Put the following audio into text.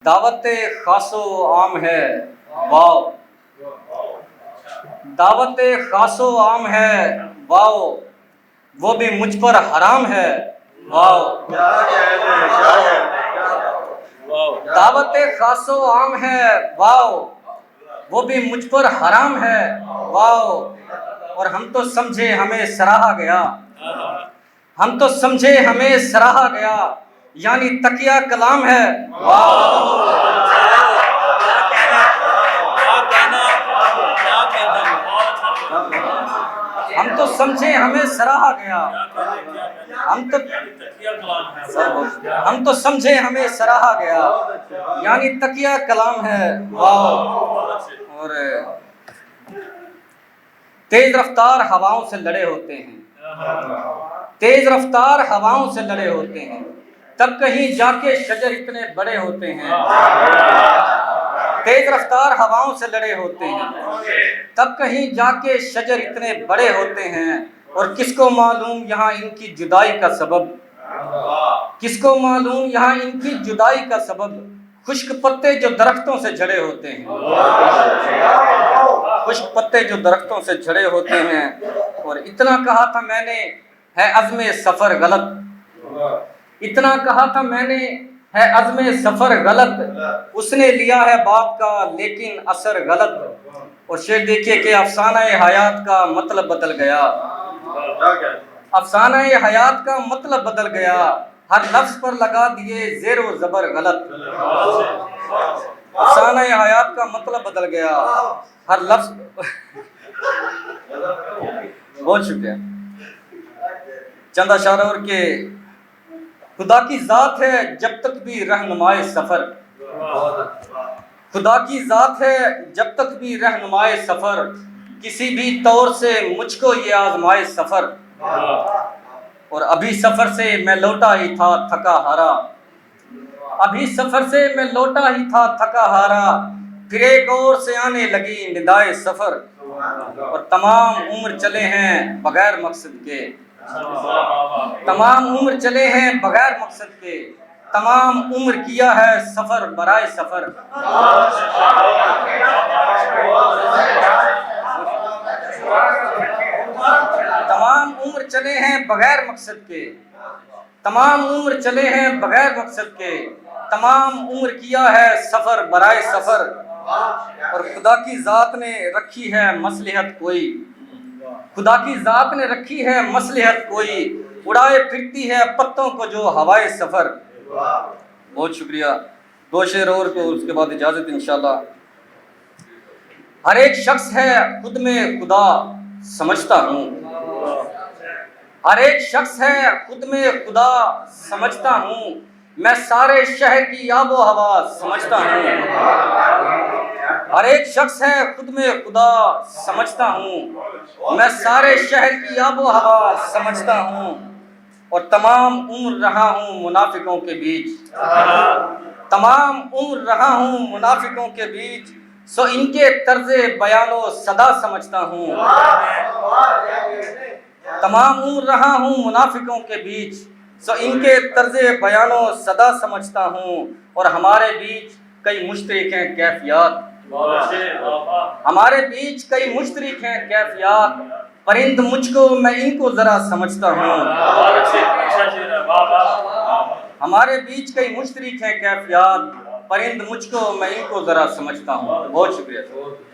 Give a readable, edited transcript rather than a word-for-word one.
दावते खासो आम है, वाओ। दावते खासो आम है, वाओ। वो भी मुझ पर हराम है, वाओ। दावते खासो आम है, वाओ। वो भी मुझ पर हराम है, वाओ। और हम तो समझे हमें सराहा गया, हम तो समझे हमें सराहा गया, यानी तकिया कलाम है, हम तो समझे हमें सराहा गया, हम तो समझे हमें सराहा गया, यानी तकिया कलाम है, वाह। और तेज रफ्तार हवाओं से लड़े होते हैं, तेज रफ्तार हवाओं से लड़े होते हैं, तब कहीं जाके शजर इतने बड़े होते हैं। तेज रफ्तार हवाओं से लड़े होते हैं, तब कहीं जाके शजर इतने बड़े होते हैं। और किसको मालूम यहाँ इनकी जुदाई का सबब, किसको मालूम यहाँ इनकी जुदाई का सबब। खुश्क पत्ते जो दरख्तों से झड़े होते हैं, खुश्क पत्ते जो दरख्तों से झड़े होते हैं। और इतना कहा था मैंने है अज़्मे सफ़र गलत, इतना कहा था मैंने है अज़्मे सफ़र गलत। उसने लिया है बात का लेकिन असर गलत। और शेर देखिए कि अफसाना हयात का मतलब बदल गया, अफसाना हयात का मतलब बदल गया। हर लफ्ज़ पर लगा दिए ज़ेर व ज़बर गलत, अफसाना हयात का मतलब बदल गया। हर लफ्ज़ बहुत शुक्रिया। चंद अशार और के खुदा की ज़ात है जब तक भी रहनुमाए सफ़र, खुदा की ज़ात है जब तक भी रहनुमाए सफ़र। किसी भी तौर से मुझको ये आज़माए सफ़र। और अभी सफ़र से मैं लौटा ही था थका हारा, अभी सफ़र से मैं लौटा ही था थका हारा। फिर एक और से आने लगी निदाए सफ़र। और तमाम उम्र चले हैं बगैर मकसद के, तमाम उम्र चले हैं बगैर मकसद के। तमाम उम्र किया है सफ़र बराए सफ़र। तमाम उम्र चले हैं बगैर मकसद के, तमाम उम्र चले हैं बगैर मकसद के। तमाम उम्र किया है सफ़र बराए सफ़र। और खुदा की ज़ात ने रखी है मसलहत कोई, खुदा की ज़ात ने रखी है मसलहत कोई। उड़ाए फिरती है पत्तों को जो हवाए सफ़र। बहुत शुक्रिया। दो शेर और को उसके बाद इजाज़त इंशाल्लाह। हर एक शख्स है खुद में खुदा समझता हूँ, हर एक शख्स है खुद में खुदा समझता हूँ। मैं सारे शहर की आबो हवा समझता हूँ। हर एक शख्स है खुद में खुदा समझता हूँ, मैं सारे शहर की आबो हवा समझता हूँ। और तमाम उम्र रहा हूँ मुनाफिकों के बीच, तमाम उम्र रहा हूँ मुनाफिकों के बीच। सो इनके तर्ज़े बयानो सदा समझता हूँ। तमाम उम्र रहा हूँ मुनाफिकों के बीच, सो इनके तर्ज़े बयानो सदा समझता हूँ। और हमारे बीच कई मुश्तरिक हैं कैफियत, हमारे बीच कई मुश्तरिक हैं कैफियत। परिंद मुझको मैं इनको ज़रा समझता हूँ। हमारे बीच कई मुश्तरिक हैं कैफियत, परिंद मुझको मैं इनको ज़रा समझता हूँ। बहुत शुक्रिया।